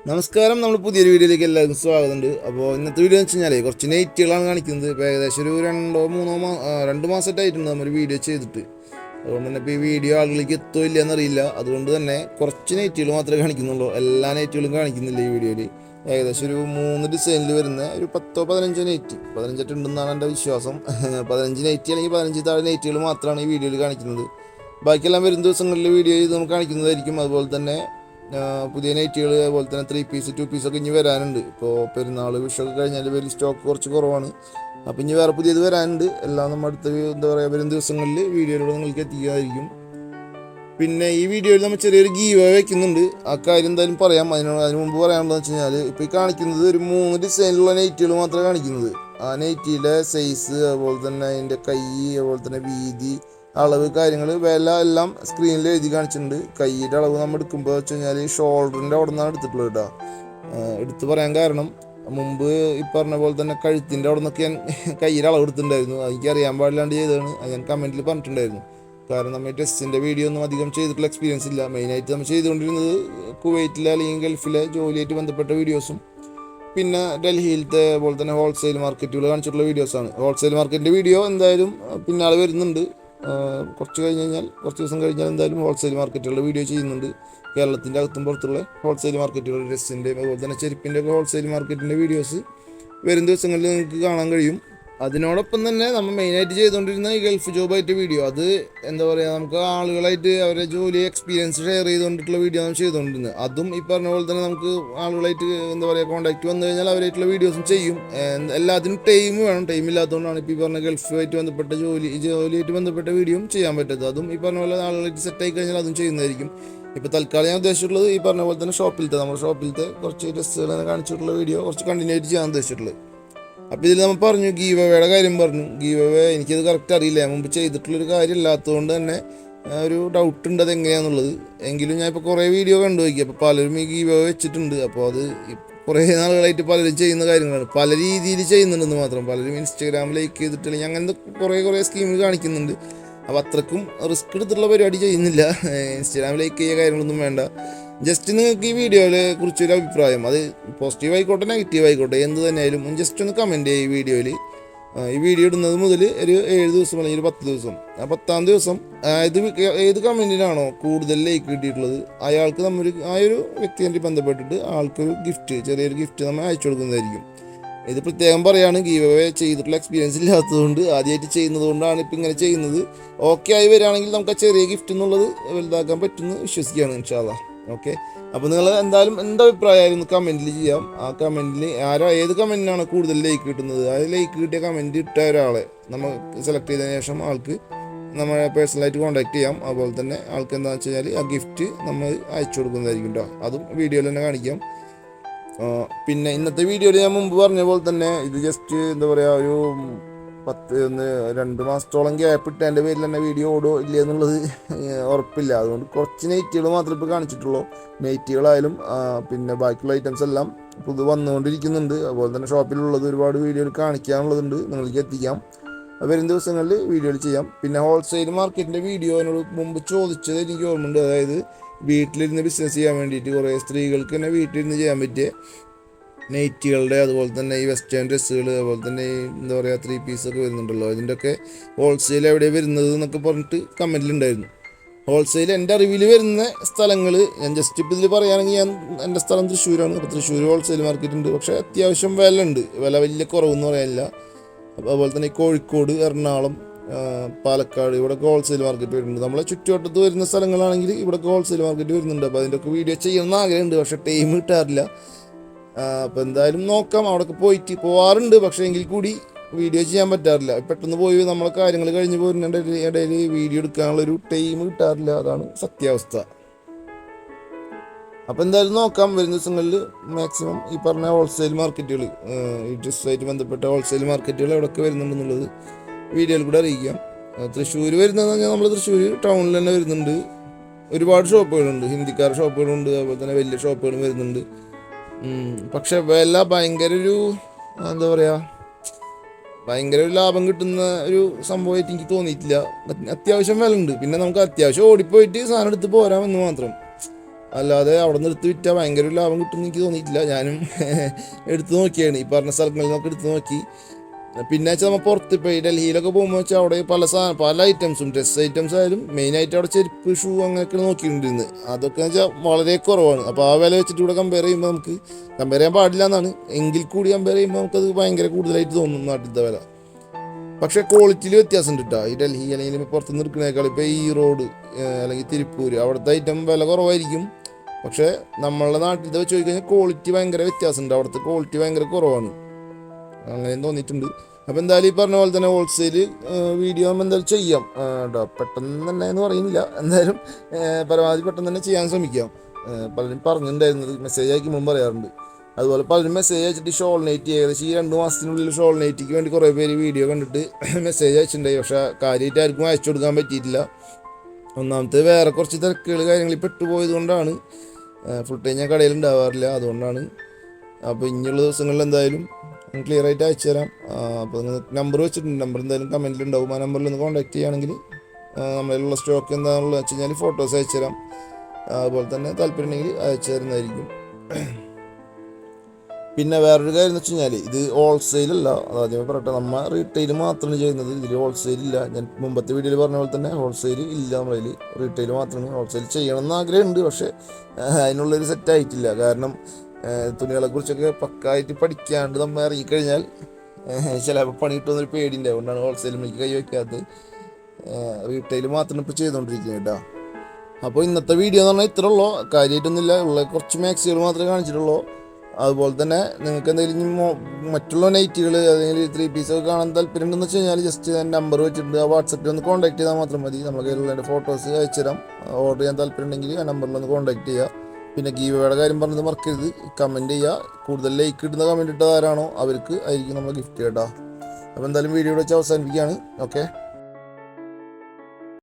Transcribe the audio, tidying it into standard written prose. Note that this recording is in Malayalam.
നമസ്കാരം. നമ്മൾ പുതിയൊരു വീഡിയോയിലേക്ക് എല്ലാവർക്കും സ്വാഗതമുണ്ട്. അപ്പോൾ ഇന്നത്തെ വീഡിയോ എന്ന് വെച്ച് കഴിഞ്ഞാൽ കുറച്ച് നൈറ്റുകളാണ് കാണിക്കുന്നത്. ഇപ്പോൾ ഏകദേശം ഒരു 2 മാസമായിട്ടുണ്ട് നമ്മൾ വീഡിയോ ചെയ്തിട്ട്. അതുകൊണ്ട് തന്നെ ഇപ്പോൾ ഈ വീഡിയോ ആളുകളിലേക്ക് എത്തോ ഇല്ല എന്നറിയില്ല. അതുകൊണ്ട് തന്നെ കുറച്ച് നൈറ്റുകൾ മാത്രമേ കാണിക്കുന്നുള്ളൂ, എല്ലാ നൈറ്റുകളും കാണിക്കുന്നില്ല ഈ വീഡിയോയിൽ. ഏകദേശം ഒരു 3 ഡിസൈനിൽ വരുന്ന ഒരു 10-15 നൈറ്റ് 15 ഉണ്ടെന്നാണ് എൻ്റെ വിശ്വാസം. 15 നൈറ്റ് അല്ലെങ്കിൽ 15 താഴെ നൈറ്റുകൾ മാത്രമാണ് ഈ വീഡിയോയിൽ കാണിക്കുന്നത്. ബാക്കിയെല്ലാം വരും ദിവസങ്ങളിൽ വീഡിയോ ചെയ്ത് നമുക്ക് കാണിക്കുന്നതായിരിക്കും. അതുപോലെ തന്നെ പുതിയ നൈറ്റുകൾ, അതുപോലെ തന്നെ 3 പീസ് 2 പീസൊക്കെ ഇനി വരാനുണ്ട്. ഇപ്പോൾ പെരുന്നാൾ വിഷൊക്കെ കഴിഞ്ഞാൽ വലിയ സ്റ്റോക്ക് കുറച്ച് കുറവാണ്. അപ്പോൾ ഇനി വേറെ പുതിയത് വരാനുണ്ട്. എല്ലാം നമ്മൾ അടുത്ത വരും ദിവസങ്ങളിൽ വീഡിയോയിലൂടെ നിങ്ങൾക്ക് എത്തിക്കുന്നതായിരിക്കും. പിന്നെ ഈ വീഡിയോയിൽ നമ്മൾ ചെറിയൊരു ഗീവ് വയ്ക്കുന്നുണ്ട്. ആ കാര്യം എന്തായാലും പറയാം. അതിന് മുമ്പ് പറയാനുള്ളതെന്ന് വെച്ച് കഴിഞ്ഞാൽ ഇപ്പോൾ ഈ കാണിക്കുന്നത് ഒരു 3 ഡിസൈനിലുള്ള നൈറ്റുകൾ മാത്രമേ കാണിക്കുന്നത്. ആ നൈറ്റിയുടെ സൈസ്, അതുപോലെ തന്നെ അതിൻ്റെ കൈ, അതുപോലെ തന്നെ വീതി, അളവ്, കാര്യങ്ങൾ, വില എല്ലാം സ്ക്രീനിൽ എഴുതി കാണിച്ചിട്ടുണ്ട്. കൈയുടെ അളവ് നമ്മൾ എടുക്കുമ്പോൾ വെച്ച് കഴിഞ്ഞാൽ ഷോൾഡറിൻ്റെ അവിടെ നിന്നാണ് എടുത്തിട്ടുള്ളത് കേട്ടോ. എടുത്ത് പറയാൻ കാരണം, മുമ്പ് ഈ പറഞ്ഞ പോലെ തന്നെ കഴുത്തിൻ്റെ അവിടെ നിന്നൊക്കെ ഞാൻ കയ്യുടെ അളവ് എടുത്തിട്ടുണ്ടായിരുന്നു. എനിക്ക് അറിയാൻ പാടില്ലാണ്ട് ചെയ്തതാണ്. അത് ഞാൻ കമൻറ്റിൽ പറഞ്ഞിട്ടുണ്ടായിരുന്നു. കാരണം നമ്മൾ ടെസ്റ്റിൻ്റെ വീഡിയോ ഒന്നും അധികം ചെയ്തിട്ടുള്ള എക്സ്പീരിയൻസ് ഇല്ല. മെയിനായിട്ട് നമ്മൾ ചെയ്തുകൊണ്ടിരുന്നത് കുവൈറ്റിലെ അല്ലെങ്കിൽ ഗൾഫിലെ ജോലിയായിട്ട് ബന്ധപ്പെട്ട വീഡിയോസും പിന്നെ ഡൽഹിയിലത്തെ പോലെ തന്നെ ഹോൾസെയിൽ മാർക്കറ്റുകൾ കാണിച്ചിട്ടുള്ള വീഡിയോസാണ്. ഹോൾസെയിൽ മാർക്കറ്റിൻ്റെ വീഡിയോ എന്തായാലും പിന്നാലെ വരുന്നുണ്ട്. കുറച്ച് ദിവസം കഴിഞ്ഞാൽ എന്തായാലും ഹോൾസെയിൽ മാർക്കറ്റുകളുടെ വീഡിയോ ചെയ്യുന്നുണ്ട്. കേരളത്തിൻ്റെ അകത്തും പുറത്തുള്ള ഹോൾസെയിൽ മാർക്കറ്റുകൾ, ഡ്രസ്സിൻ്റെ അതുപോലെ തന്നെ ചെരുപ്പിൻ്റെ ഒക്കെ ഹോൾസെയിൽ മാർക്കറ്റിൻ്റെ വീഡിയോസ് വരും ദിവസങ്ങളിൽ നിങ്ങൾക്ക് കാണാൻ കഴിയും. അതിനോടൊപ്പം തന്നെ നമ്മൾ മെയിനായിട്ട് ചെയ്തുകൊണ്ടിരുന്ന ഈ ഗൾഫ് ജോബായിട്ട് വീഡിയോ, അത് എന്താ പറയുക, നമുക്ക് ആളുകളായിട്ട് അവരുടെ ജോലി എക്സ്പീരിയൻസ് ഷെയർ ചെയ്തുകൊണ്ടിട്ടുള്ള വീഡിയോ നമ്മൾ ചെയ്തുകൊണ്ടിരുന്നത്. അതും ഈ പറഞ്ഞ പോലെ തന്നെ നമുക്ക് ആളുകളായിട്ട് എന്താ പറയുക കോൺടാക്റ്റ് വന്നു കഴിഞ്ഞാൽ അവരായിട്ടുള്ള വീഡിയോസും ചെയ്യും. എല്ലാത്തിനും ടൈം വേണം. ടൈം ഇല്ലാത്തതുകൊണ്ടാണ് ഇപ്പോൾ ഈ പറഞ്ഞ ഗൾഫുമായിട്ട് ബന്ധപ്പെട്ട ജോലിയായിട്ട് ബന്ധപ്പെട്ട വീഡിയോയും ചെയ്യാൻ പറ്റരുത്. അതും ഈ പറഞ്ഞ പോലെ ആളുകളായിട്ട് സെറ്റായി കഴിഞ്ഞാൽ അതും ചെയ്യുന്നതായിരിക്കും. ഇപ്പോൾ തൽക്കാലം ഞാൻ ഉദ്ദേശിച്ചിട്ടുള്ളത് ഈ പറഞ്ഞ പോലെ തന്നെ നമ്മുടെ ഷോപ്പിലത്തെ കുറച്ച് ഡ്രസ്സുകൾ കാണിച്ചിട്ടുള്ള വീഡിയോ കുറച്ച് കണ്ടിന്യൂ ആയിട്ട് ചെയ്യാൻ ഉദ്ദേശിച്ചിട്ടുള്ളത്. അപ്പോൾ ഇതിൽ നമ്മൾ പറഞ്ഞു, ഗീവ് അവേയുടെ കാര്യം പറഞ്ഞു. ഗീവ് അവേ എനിക്കത് കറക്റ്റ് അറിയില്ല, ഞാൻ മുമ്പ് ചെയ്തിട്ടുള്ളൊരു കാര്യം ഇല്ലാത്തതുകൊണ്ട് തന്നെ ഒരു ഡൗട്ട് ഉണ്ട് അതെങ്ങനെയാണെന്നുള്ളത്. എങ്കിലും ഞാൻ ഇപ്പോൾ കുറേ വീഡിയോ കണ്ടു നോക്കി. അപ്പോൾ പലരും ഈ ഗീവ് അവേ വെച്ചിട്ടുണ്ട്. അപ്പോൾ അത് കുറേ നാളുകളായിട്ട് പലരും ചെയ്യുന്ന കാര്യങ്ങളാണ്. പല രീതിയിൽ ചെയ്യുന്നുണ്ടെന്ന് മാത്രം. പലരും ഇൻസ്റ്റാഗ്രാമിൽ ലൈക്ക് ചെയ്തിട്ട് അല്ലെങ്കിൽ അങ്ങനത്തെ കുറേ സ്കീമുകൾ കാണിക്കുന്നുണ്ട്. അപ്പോൾ അത്രക്കും റിസ്ക് എടുത്തിട്ടുള്ള പരിപാടി ചെയ്യുന്നില്ല. ഇൻസ്റ്റാഗ്രാമിൽ ലൈക്ക് ചെയ്യുക കാര്യങ്ങളൊന്നും വേണ്ട. ജസ്റ്റ് നിങ്ങൾക്ക് ഈ വീഡിയോയെ കുറിച്ചൊരു അഭിപ്രായം, അത് പോസിറ്റീവ് ആയിക്കോട്ടെ നെഗറ്റീവ് ആയിക്കോട്ടെ എന്ത് തന്നെയായാലും ജസ്റ്റ് ഒന്ന് കമൻറ്റ് ചെയ്യുക. ഈ വീഡിയോയിൽ ഈ വീഡിയോ ഇടുന്നത് മുതൽ ഒരു 7 ദിവസം അല്ലെങ്കിൽ 10 ദിവസം, ആ 10ാം ദിവസം ഏത് കമൻറ്റിനാണോ കൂടുതൽ ലൈക്ക് കിട്ടിയിട്ടുള്ളത് അയാൾക്ക് ആ ഒരു വ്യക്തിയായിട്ട് ബന്ധപ്പെട്ടിട്ട് ആൾക്കൊരു ചെറിയൊരു ഗിഫ്റ്റ് നമ്മൾ അയച്ചു കൊടുക്കുന്നതായിരിക്കും. ഇത് പ്രത്യേകം പറയുകയാണ്, ഗീവ് അവേ ചെയ്തിട്ടുള്ള എക്സ്പീരിയൻസ് ഇല്ലാത്തതുകൊണ്ട്, ആദ്യമായിട്ട് ചെയ്യുന്നത് കൊണ്ടാണ് ഇപ്പം ഇങ്ങനെ ചെയ്യുന്നത്. ഓക്കെ ആയി വരികയാണെങ്കിൽ നമുക്ക് ആ ചെറിയ ഗിഫ്റ്റ് എന്നുള്ളത് വലുതാക്കാൻ പറ്റുമെന്ന് വിശ്വസിക്കുകയാണ് ഇൻഷാ അല്ലാഹ്. ഓക്കെ, അപ്പോൾ നിങ്ങൾ എന്തായാലും അഭിപ്രായമായിരുന്നു കമൻറ്റിൽ ചെയ്യാം. ആ കമൻറ്റിൽ ഏത് കമൻറ്റിനാണ് കൂടുതൽ ലൈക്ക് കിട്ടുന്നത്, ആ ലൈക്ക് കിട്ടിയ കമൻറ്റ് ഇട്ട ഒരാളെ നമ്മൾ സെലക്ട് ചെയ്തതിന് ശേഷം ആൾക്ക് നമ്മളെ പേഴ്സണലായിട്ട് കോൺടാക്ട് ചെയ്യാം. അതുപോലെ തന്നെ ആൾക്ക് എന്താണെന്ന് വെച്ച് കഴിഞ്ഞാൽ ആ ഗിഫ്റ്റ് നമ്മൾ അയച്ചു കൊടുക്കുന്നതായിരിക്കും കേട്ടോ. അതും വീഡിയോയിൽ തന്നെ കാണിക്കാം. പിന്നെ ഇന്നത്തെ വീഡിയോയിൽ ഞാൻ മുമ്പ് പറഞ്ഞ പോലെ തന്നെ ഇത് ജസ്റ്റ് എന്താ പറയുക, ഒരു 2 മാസത്തോളം ഗ്യാപ്പ് ഇട്ടതിൻ്റെ പേരിൽ തന്നെ വീഡിയോ ഓടോ ഇല്ല എന്നുള്ളത് ഉറപ്പില്ല. അതുകൊണ്ട് കുറച്ച് നൈറ്റുകൾ മാത്രമേ ഇപ്പോൾ കാണിച്ചിട്ടുള്ളൂ. നൈറ്റുകളായാലും പിന്നെ ബാക്കിയുള്ള ഐറ്റംസ് എല്ലാം വന്നുകൊണ്ടിരിക്കുന്നുണ്ട്. അതുപോലെ തന്നെ ഷോപ്പിലുള്ളത് ഒരുപാട് വീഡിയോയിൽ കാണിക്കാനുള്ളതുണ്ട്, നിങ്ങൾക്ക് എത്തിക്കാം. വരും ദിവസങ്ങളിൽ വീഡിയോയിൽ ചെയ്യാം. പിന്നെ ഹോൾസെയിൽ മാർക്കറ്റിൻ്റെ വീഡിയോ എന്നോട് മുമ്പ് ചോദിച്ചത് എനിക്ക് ഓർമ്മയുണ്ട്. അതായത് വീട്ടിലിരുന്ന് ബിസിനസ് ചെയ്യാൻ വേണ്ടിയിട്ട് കുറേ സ്ത്രീകൾക്ക് തന്നെ വീട്ടിലിരുന്ന് ചെയ്യാൻ പറ്റിയ നൈറ്റുകളുടെ, അതുപോലെ തന്നെ ഈ വെസ്റ്റേൺ ഡ്രസ്സുകൾ, അതുപോലെ തന്നെ ഈ എന്താ പറയുക 3 പീസൊക്കെ വരുന്നുണ്ടല്ലോ, ഇതിൻ്റെയൊക്കെ ഹോൾസെയിൽ എവിടെയാണ് വരുന്നത് എന്നൊക്കെ പറഞ്ഞിട്ട് കമൻറ്റിലുണ്ടായിരുന്നു. ഹോൾസെയിൽ എൻ്റെ അറിവിൽ വരുന്ന സ്ഥലങ്ങൾ ഞാൻ ജസ്റ്റ് ഇപ്പോൾ ഇതിൽ പറയുകയാണെങ്കിൽ എൻ്റെ സ്ഥലം തൃശ്ശൂരാണ്. അപ്പോൾ തൃശ്ശൂർ ഹോൾസെയിൽ മാർക്കറ്റ് ഉണ്ട്, പക്ഷേ അത്യാവശ്യം വില ഉണ്ട്. വില വലിയ കുറവെന്ന് പറയാനില്ല. അതുപോലെ തന്നെ കോഴിക്കോട്, എറണാകുളം, പാലക്കാട് ഇവിടെയൊക്കെ ഹോൾസെയിൽ മാർക്കറ്റ് വരുന്നുണ്ട്. നമ്മളെ ചുറ്റുവട്ടത്ത് വരുന്ന സ്ഥലങ്ങളാണെങ്കിൽ ഇവിടെയൊക്കെ ഹോൾസെയിൽ മാർക്കറ്റ് വരുന്നുണ്ട്. അപ്പോൾ അതിൻ്റെയൊക്കെ വീഡിയോ ചെയ്യണമെന്ന് ആഗ്രഹമുണ്ട്, പക്ഷേ ടൈം കിട്ടാറില്ല. അപ്പോൾ എന്തായാലും നോക്കാം. അവിടെയൊക്കെ പോവാറുണ്ട്, പക്ഷേ എങ്കിൽ കൂടി വീഡിയോ ചെയ്യാൻ പറ്റാറില്ല. പെട്ടെന്ന് പോയി നമ്മളെ കാര്യങ്ങൾ കഴിഞ്ഞ് പോരുന്നതിൻ്റെ ഇടയിൽ വീഡിയോ എടുക്കാനുള്ളൊരു ടൈം കിട്ടാറില്ല. അതാണ് സത്യാവസ്ഥ. അപ്പോൾ എന്തായാലും നോക്കാം. വരുന്ന ദിവസങ്ങളിൽ മാക്സിമം ഈ പറഞ്ഞ ഹോൾസെയിൽ മാർക്കറ്റുകൾ, ഈ ഡ്രസ്സായിട്ട് ബന്ധപ്പെട്ട ഹോൾസെയിൽ മാർക്കറ്റുകൾ എവിടെയൊക്കെ വരുന്നുണ്ടെന്നുള്ളത് വീഡിയോയിൽ കൂടെ അറിയിക്കാം. തൃശ്ശൂർ വരുന്നതെന്ന് പറഞ്ഞാൽ നമ്മൾ തൃശ്ശൂർ ടൗണിൽ തന്നെ വരുന്നുണ്ട്. ഒരുപാട് ഷോപ്പുകളുണ്ട്, ഹിന്ദിക്കാർ ഷോപ്പുകളുണ്ട്, അതുപോലെ തന്നെ വലിയ ഷോപ്പുകളും വരുന്നുണ്ട്. പക്ഷെ വില ഭയങ്കര എന്താ പറയുക, ഭയങ്കര ഒരു ലാഭം കിട്ടുന്ന ഒരു സംഭവമായിട്ട് എനിക്ക് തോന്നിയിട്ടില്ല. അത്യാവശ്യം വില ഉണ്ട്. പിന്നെ നമുക്ക് അത്യാവശ്യം ഓടിപ്പോയിട്ട് സാധനം എടുത്ത് പോരാമെന്ന് മാത്രം. അല്ലാതെ അവിടെ നിന്ന് എടുത്ത് വിറ്റാൽ ഭയങ്കര ഒരു ലാഭം കിട്ടുമെന്ന് എനിക്ക് തോന്നിയിട്ടില്ല. ഞാനും എടുത്ത് നോക്കിയാണ്, ഈ പറഞ്ഞ സ്ഥലങ്ങളിൽ നിന്നൊക്കെ എടുത്ത് നോക്കി. പിന്നെ വെച്ചാൽ നമ്മൾ പുറത്ത് ഇപ്പോൾ ഈ ഡൽഹിയിലൊക്കെ പോകുമ്പോൾ വെച്ചാൽ അവിടെ പല ഐറ്റംസും ഡ്രസ്സ് ഐറ്റംസ് ആയാലും മെയിനായിട്ട് അവിടെ ചെരുപ്പ് ഷൂ അങ്ങനെയൊക്കെ നോക്കിയിട്ടുണ്ടിരുന്നു. അതൊക്കെ വെച്ചാൽ വളരെ കുറവാണ്. അപ്പോൾ ആ വില വെച്ചിട്ട് ഇവിടെ കമ്പയർ ചെയ്യുമ്പോൾ നമുക്ക് കമ്പയർ ചെയ്യാൻ പാടില്ല എന്നാണ്, എങ്കിൽ കൂടി കമ്പയർ ചെയ്യുമ്പോൾ നമുക്കത് ഭയങ്കര കൂടുതലായിട്ട് തോന്നും നാട്ടിലത്തെ വില. പക്ഷേ ക്വാളിറ്റിയിൽ വ്യത്യാസമുണ്ട് കേട്ടോ. ഈ ഡൽഹി അല്ലെങ്കിൽ പുറത്തുനിന്ന് എടുക്കുന്നതിനേക്കാൾ ഇപ്പോൾ ഈ റോഡ് അല്ലെങ്കിൽ തിരുപ്പൂർ അവിടുത്തെ ഐറ്റം വില കുറവായിരിക്കും. പക്ഷേ നമ്മളുടെ നാട്ടിലത്തെ വെച്ച് നോക്കിക്കഴിഞ്ഞാൽ ക്വാളിറ്റി ഭയങ്കര വ്യത്യാസമുണ്ട്. അവിടുത്തെ ക്വാളിറ്റി ഭയങ്കര കുറവാണ്, അങ്ങനെയും തോന്നിയിട്ടുണ്ട്. അപ്പോൾ എന്തായാലും ഈ പറഞ്ഞ പോലെ തന്നെ ഹോൾസെയിൽ വീഡിയോ നമ്മൾ എന്തായാലും ചെയ്യാം കേട്ടോ. പെട്ടെന്ന് തന്നെ എന്ന് പറയുന്നില്ല, എന്തായാലും പരമാവധി പെട്ടെന്ന് തന്നെ ചെയ്യാൻ ശ്രമിക്കാം. പലരും പറഞ്ഞിട്ടുണ്ടായിരുന്നത് മെസ്സേജ് അയക്കുമ്പോൾ പറയാറുണ്ട്. അതുപോലെ പലരും മെസ്സേജ് അയച്ചിട്ട് ഷോൾ നൈറ്റ് ഏകദേശം ഈ 2 മാസത്തിനുള്ളിൽ ഷോൾ നൈറ്റിക്ക് വേണ്ടി കുറേ പേര് വീഡിയോ കണ്ടിട്ട് മെസ്സേജ് അയച്ചിട്ടുണ്ടായി. പക്ഷേ കാര്യമായിട്ട് ആർക്കും അയച്ചു കൊടുക്കാൻ പറ്റിയിട്ടില്ല. ഒന്നാമത്തെ വേറെ കുറച്ച് തിരക്കുകൾ കാര്യങ്ങളിൽ പെട്ടുപോയത് കൊണ്ടാണ്. ഫുൾ ടൈം ഞാൻ കടയിൽ ഉണ്ടാവാറില്ല, അതുകൊണ്ടാണ്. അപ്പോൾ ഇനിയുള്ള ദിവസങ്ങളിൽ എന്തായാലും ക്ലിയർ ആയിട്ട് അയച്ചു തരാം. അപ്പോൾ നിങ്ങൾ നമ്പർ വെച്ചിട്ടുണ്ട്, നമ്പർ എന്തായാലും കമൻറ്റിലുണ്ടാവും. ആ നമ്പറിൽ ഒന്ന് കോൺടാക്ട് ചെയ്യുകയാണെങ്കിൽ നമ്മളിലുള്ള സ്റ്റോക്ക് എന്താണെന്നുള്ളത് വെച്ച് കഴിഞ്ഞാൽ ഫോട്ടോസ് അയച്ചു തരാം. അതുപോലെ തന്നെ താല്പര്യം ഉണ്ടെങ്കിൽ അയച്ചു തരുന്നതായിരിക്കും. പിന്നെ വേറൊരു കാര്യം എന്ന് വെച്ച് കഴിഞ്ഞാൽ ഇത് ഹോൾസെയിലല്ല, ആദ്യമേ പറയട്ടെ, നമ്മൾ റീറ്റെയിൽ മാത്രമാണ് ചെയ്യുന്നത്. ഇതിൽ ഹോൾസെയിൽ ഇല്ല. ഞാൻ മുമ്പത്തെ വീഡിയോയിൽ പറഞ്ഞ പോലെ തന്നെ ഹോൾസെയിൽ ഇല്ല, നമ്മളതിൽ റീറ്റെയിൽ മാത്രമാണ്. ഹോൾസെയിൽ ചെയ്യണമെന്ന് ആഗ്രഹമുണ്ട്, പക്ഷേ അതിനുള്ളൊരു സെറ്റ് ആയിട്ടില്ല. കാരണം തുണികളെക്കുറിച്ചൊക്കെ പക്കായിട്ട് പഠിക്കാണ്ട് നമ്മൾ ഇറങ്ങിക്കഴിഞ്ഞാൽ ചിലപ്പോൾ പണി കിട്ടുമെന്നൊരു പേടിയുണ്ട്. അതുകൊണ്ടാണ് ഹോൾസെയിലിലേക്ക് കൈ വയ്ക്കാത്തത്. റീറ്റെയിൽ മാത്രമാണ് ഇപ്പോൾ ചെയ്തുകൊണ്ടിരിക്കുന്നത് കേട്ടോ. അപ്പോൾ ഇന്നത്തെ വീഡിയോ എന്ന് പറഞ്ഞാൽ ഇത്ര ഉള്ളൂ, കാര്യമായിട്ടൊന്നുമില്ല. ഉള്ള കുറച്ച് മാക്സികൾ മാത്രമേ കാണിച്ചിട്ടുള്ളൂ. അതുപോലെ തന്നെ നിങ്ങൾക്ക് എന്തെങ്കിലും മറ്റുള്ള നൈറ്റുകൾ അല്ലെങ്കിൽ 3 പീസൊക്കെ കാണാൻ താല്പര്യം ഉണ്ടെന്ന് വെച്ച് കഴിഞ്ഞാൽ ജസ്റ്റ് ഞാൻ നമ്പർ വെച്ചിട്ടുണ്ട്, ആ വാട്സപ്പിൽ ഒന്ന് കോൺടാക്ട് ചെയ്താൽ മാത്രം മതി. നമ്മുടെ കയ്യിലുള്ള ഫോട്ടോസ് അയച്ചു തരാം. ഓർഡർ ചെയ്യാൻ താല്പര്യം ഉണ്ടെങ്കിൽ ആ നമ്പറിലൊന്ന് കോൺടാക്ട് ചെയ്യുക. പിന്നെ ഗീവയുടെ കാര്യം പറഞ്ഞത് മറക്കരുത്, കമൻറ്റ് ചെയ്യുക. കൂടുതൽ ലൈക്ക് ഇടുന്ന കമൻറ്റ് ഇട്ടത് ആരാണോ അവർക്ക് ആയിരിക്കും നമ്മൾ ഗിഫ്റ്റ് കേട്ടോ. അപ്പോൾ എന്തായാലും വീഡിയോ വെച്ച് അവസാനിപ്പിക്കുകയാണ്. ഓക്കെ.